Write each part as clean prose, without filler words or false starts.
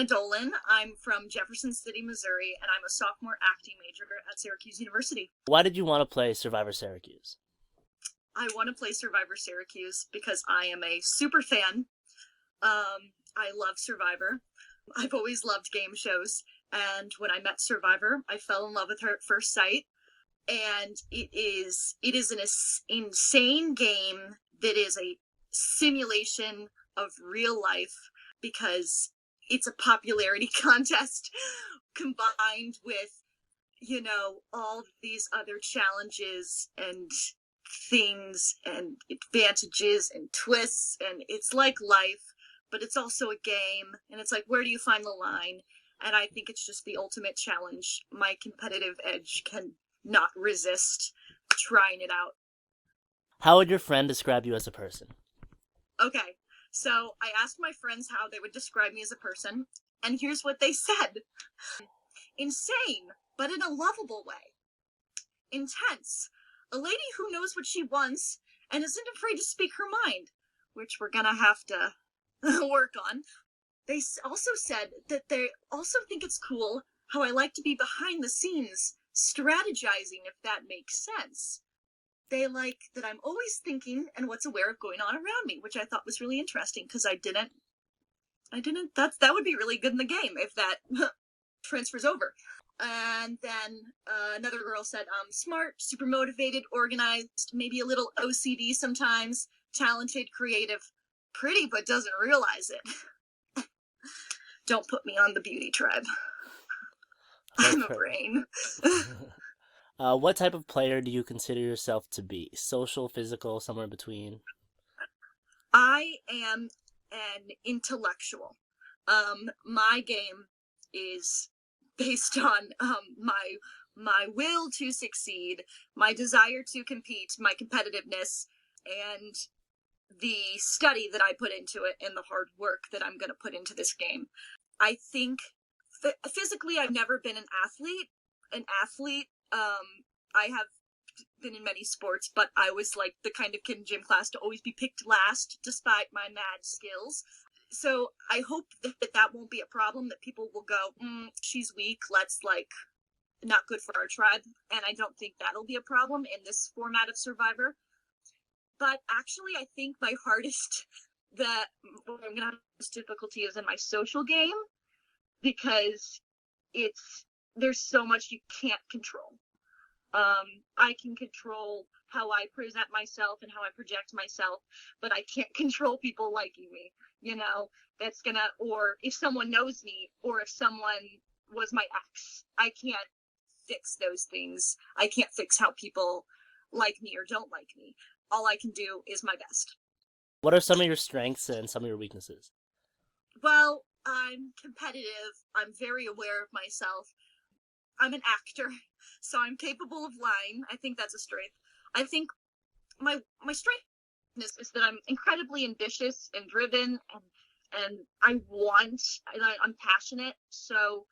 Anna Dolan. I'm from Jefferson City, Missouri, and I'm a sophomore acting major at Syracuse University. Why did you want to play Survivor Syracuse? I want to play Syrvivor Syracuse because I am a super fan. I love Syrvivor. I've always loved game shows, and when I met Syrvivor, I fell in love with her at first sight. And it is an insane game that is a simulation of real life because it's a popularity contest combined with, all these other challenges and things and advantages and twists, and it's like life, but it's also a game, and it's like, where do you find the line? And I think it's just the ultimate challenge. My competitive edge can not resist trying it out. How would your friend describe you as a person? Okay, so I asked my friends how they would describe me as a person, and here's what they said. Insane, but in a lovable way. Intense. A lady who knows what she wants and isn't afraid to speak her mind, which we're gonna have to work on. They also said that they also think it's cool how I like to be behind the scenes, strategizing, if that makes sense. They like that I'm always thinking and what's aware of going on around me, which I thought was really interesting because I didn't, that would be really good in the game if that transfers over. And then another girl said, smart, super motivated, organized, maybe a little OCD sometimes, talented, creative, pretty, but doesn't realize it. Don't put me on the beauty tribe. I'm a brain. What type of player do you consider yourself to be? Social, physical, somewhere in between? I am an intellectual. My game is based on my will to succeed, my desire to compete, my competitiveness, and the study that I put into it and the hard work that I'm going to put into this game. I think physically I've never been an athlete. I have been in many sports, but I was like the kind of kid in gym class to always be picked last despite my mad skills. So I hope that won't be a problem, that people will go, she's weak, let's not good for our tribe. And I don't think that'll be a problem in this format of Syrvivor. But actually, I think my hardest, where I'm going to have most difficulty is in my social game, because there's so much you can't control. I can control how I present myself and how I project myself, but I can't control people liking me, or if someone knows me, or if someone was my ex. I can't fix those things. I can't fix how people like me or don't like me. All I can do is my best. What are some of your strengths and some of your weaknesses? Well, I'm competitive. I'm very aware of myself. I'm an actor, so I'm capable of lying. I think that's a strength. I think my strength is that I'm incredibly ambitious and driven, and I'm passionate, so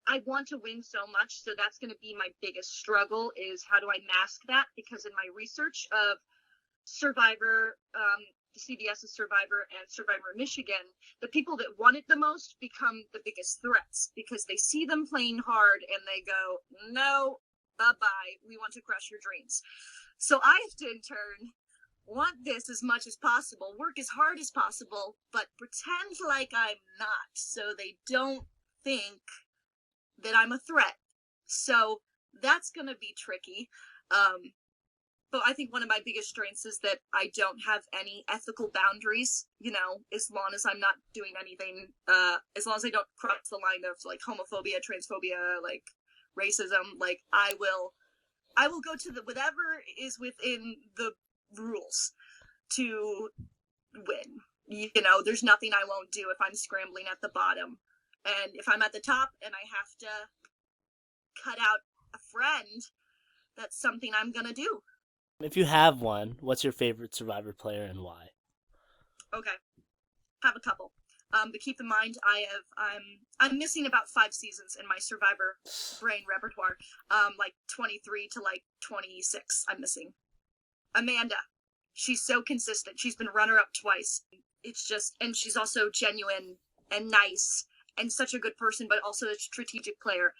I want to win so much. So that's going to be my biggest struggle, is how do I mask that? Because in my research of Syrvivor, CBS's Syrvivor and Syrvivor Michigan, the people that want it the most become the biggest threats, because they see them playing hard and they go, no, bye-bye, we want to crush your dreams. So I have to in turn want this as much as possible, work as hard as possible, but pretend like I'm not, so they don't think that I'm a threat. So that's going to be tricky. But I think one of my biggest strengths is that I don't have any ethical boundaries, as long as I'm not doing anything, as long as I don't cross the line of homophobia, transphobia, racism, I will go to whatever is within the rules to win. There's nothing I won't do if I'm scrambling at the bottom. And if I'm at the top and I have to cut out a friend, that's something I'm going to do. If you have one, what's your favorite Survivor player and why? Okay, have a couple. But keep in mind, I'm missing about 5 seasons in my Survivor brain repertoire. 23 to 26. I'm missing. Amanda, she's so consistent. She's been runner-up twice. It's just, and she's also genuine and nice and such a good person, but also a strategic player.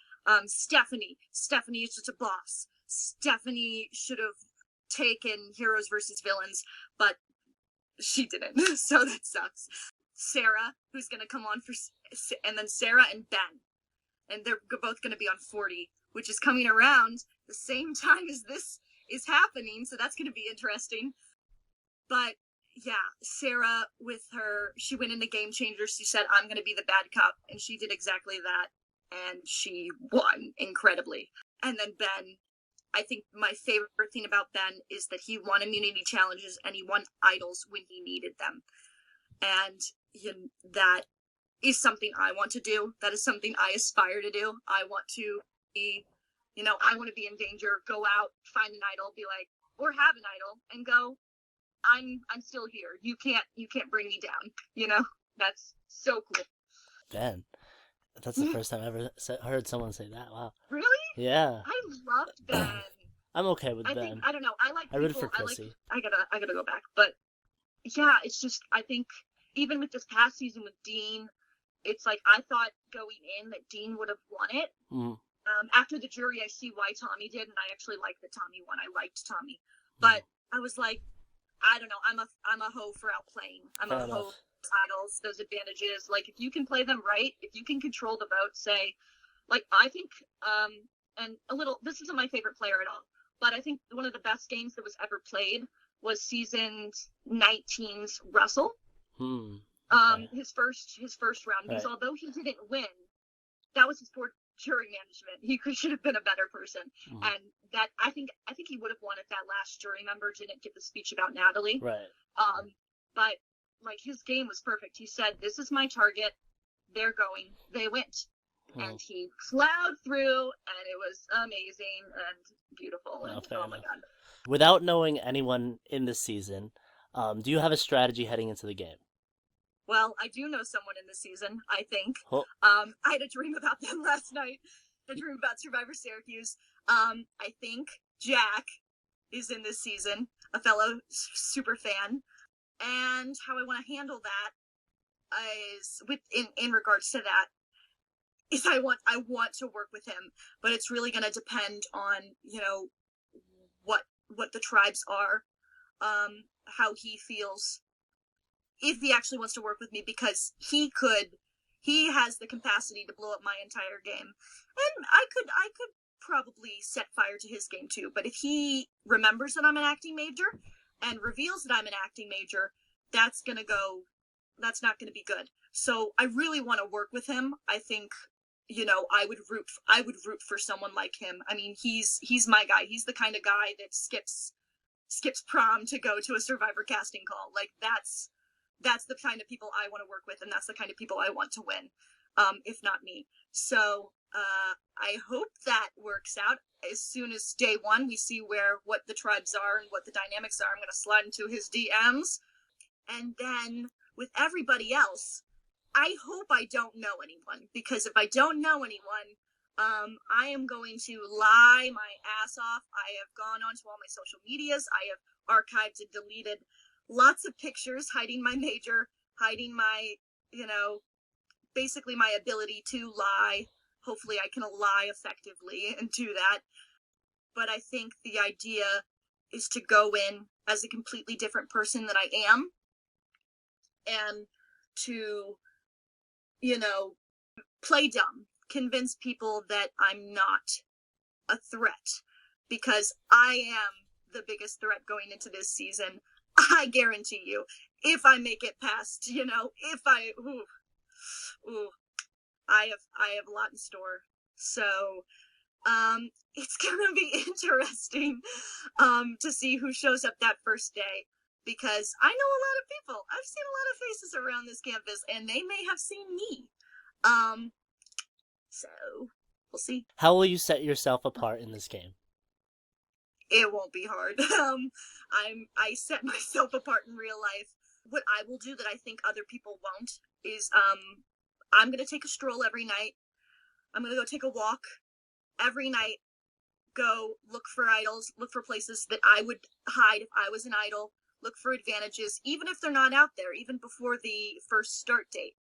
Stephanie is just a boss. Stephanie should have taken heroes versus villains, but she didn't, so that sucks. Sarah, who's gonna come on and then Sarah and Ben, and they're both gonna be on 40, which is coming around the same time as this is happening, so that's gonna be interesting. But yeah, Sarah, she went into Game Changers. She said, I'm going to be the bad cop. And she did exactly that. And she won incredibly. And then Ben, I think my favorite thing about Ben is that he won immunity challenges and he won idols when he needed them. And that is something I want to do. That is something I aspire to do. I want to be, I want to be in danger, go out, find an idol, be like, or have an idol and go, I'm still here. You can't bring me down. That's so cool. Ben, that's the first time I ever heard someone say that. Wow. Really? Yeah. I loved Ben. I'm okay with Ben. I don't know. I rooted for Chrissy. I gotta go back, but yeah, it's just I think even with this past season with Dean, it's like I thought going in that Dean would have won it. Mm. After the jury, I see why Tommy did, and I actually liked that Tommy won. I liked Tommy, but I was like, I don't know. I'm a hoe for outplaying. I'm a hoe for idols, those advantages. Like if you can play them right, if you can control the vote, say, like I think, and this isn't my favorite player at all, but I think one of the best games that was ever played was season 19's Russell. Okay. His first round, because right. although he didn't win, that was his poor jury management. He should have been a better person. And that I think he would have won if that last jury member didn't give the speech about Natalie. Right. But like his game was perfect. He said, "This is my target. They're going. They went." And he plowed through, and it was amazing and beautiful. And oh my god! Without knowing anyone in this season, do you have a strategy heading into the game? Well, I do know someone in this season, I think. Oh. I had a dream about them last night. A dream about Syrvivor Syracuse. I think Jack is in this season, a fellow super fan. And how I want to handle that is in regards to that is I want to work with him, but it's really going to depend on, what the tribes are, how he feels, if he actually wants to work with me, because he has the capacity to blow up my entire game. And I could probably set fire to his game too. But if he remembers that I'm an acting major and reveals that I'm an acting major, that's not going to be good. So I really want to work with him. I think, I would root for someone like him. I mean, he's my guy. He's the kind of guy that skips prom to go to a Survivor casting call. Like that's the kind of people I want to work with, and that's the kind of people I want to win, if not me. So I hope that works out. As soon as day one, we see what the tribes are and what the dynamics are, I'm going to slide into his DMs. And then with everybody else, I hope I don't know anyone, because if I don't know anyone, I am going to lie my ass off. I have gone onto all my social medias. I have archived and deleted lots of pictures, hiding my major, hiding my, basically my ability to lie. Hopefully I can lie effectively and do that. But I think the idea is to go in as a completely different person than I am, and to, play dumb, convince people that I'm not a threat, because I am the biggest threat going into this season. I guarantee you, if I make it past, if I, I have a lot in store. So, it's gonna be interesting, to see who shows up that first day, because I know a lot of people. I've seen a lot of faces around this campus, and they may have seen me. So we'll see. How will you set yourself apart in this game? It won't be hard. I set myself apart in real life. What I will do that I think other people won't is I'm gonna take a stroll every night. I'm gonna go take a walk every night. Go look for idols, look for places that I would hide if I was an idol. Look for advantages, even if they're not out there, even before the first start date.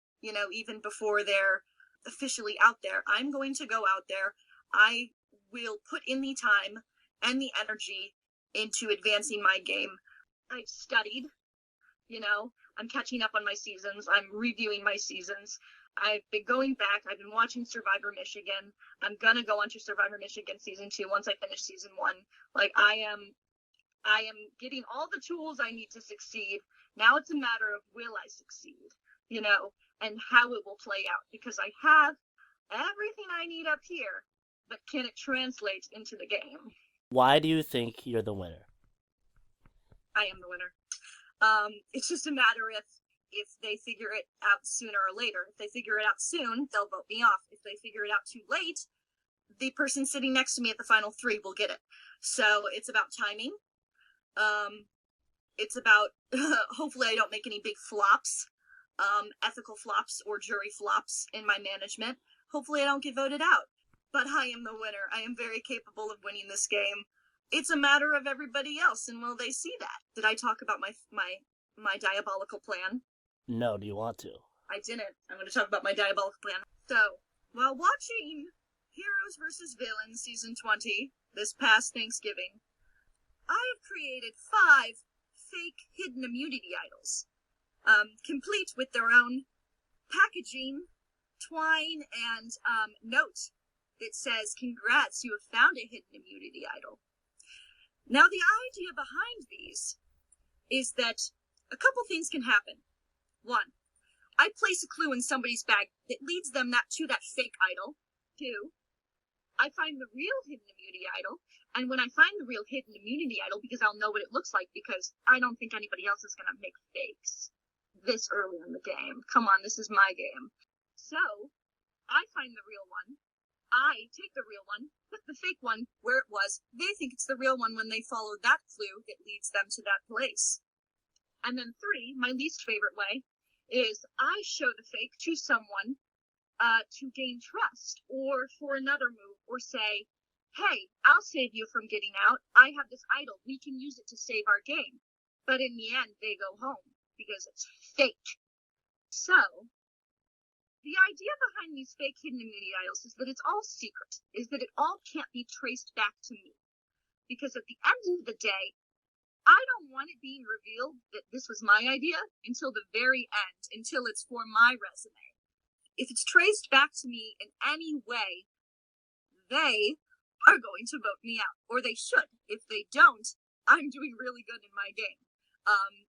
Even before they're officially out there. I'm going to go out there. I will put in the time and the energy into advancing my game. I've studied, I'm catching up on my seasons. I'm reviewing my seasons. I've been going back. I've been watching Survivor Michigan. I'm going to go on to Survivor Michigan season 2 once I finish season 1. Like, I am getting all the tools I need to succeed. Now it's a matter of will I succeed, and how it will play out, because I have everything I need up here, but can it translate into the game? Why do you think you're the winner? I am the winner. It's just a matter if they figure it out sooner or later. If they figure it out soon, they'll vote me off. If they figure it out too late, the person sitting next to me at the final 3 will get it. So it's about timing. It's about hopefully I don't make any big flops, ethical flops or jury flops in my management. Hopefully I don't get voted out. But I am the winner. I am very capable of winning this game. It's a matter of everybody else, and will they see that? Did I talk about my diabolical plan? No, do you want to? I didn't. I'm going to talk about my diabolical plan. So, while watching Heroes vs. Villains Season 20 this past Thanksgiving, I have created 5 fake hidden immunity idols, complete with their own packaging, twine, and note that says, "Congrats, you have found a hidden immunity idol." Now, the idea behind these is that a couple things can happen. 1, I place a clue in somebody's bag that leads them to that fake idol. 2, I find the real hidden immunity idol, and when I find the real hidden immunity idol, because I'll know what it looks like, because I don't think anybody else is going to make fakes this early in the game. Come on, this is my game. So, I find the real one. I take the real one, put the fake one where it was. They think it's the real one when they follow that clue that leads them to that place. And then 3, my least favorite way, is I show the fake to someone to gain trust, or for another move, or say, "Hey, I'll save you from getting out. I have this idol. We can use it to save our game." But in the end, they go home because it's fake. So, the idea behind these fake hidden immunity idols is that it's all secret, is that it all can't be traced back to me. Because at the end of the day, I don't want it being revealed that this was my idea until the very end, until it's for my resume. If it's traced back to me in any way, they are going to vote me out, or they should. If they don't, I'm doing really good in my game.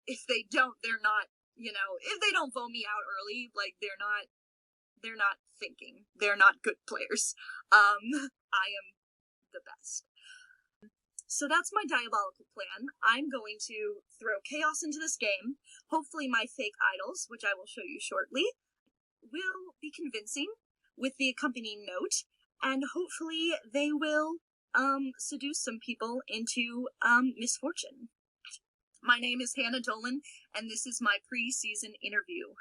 If they don't, they're not, if they don't vote me out early, like, they're not thinking. They're not good players. I am the best. So that's my diabolical plan. I'm going to throw chaos into this game. Hopefully my fake idols, which I will show you shortly, will be convincing with the accompanying note, and hopefully they will seduce some people into misfortune. My name is Hannah Dolan, and this is my pre-season interview.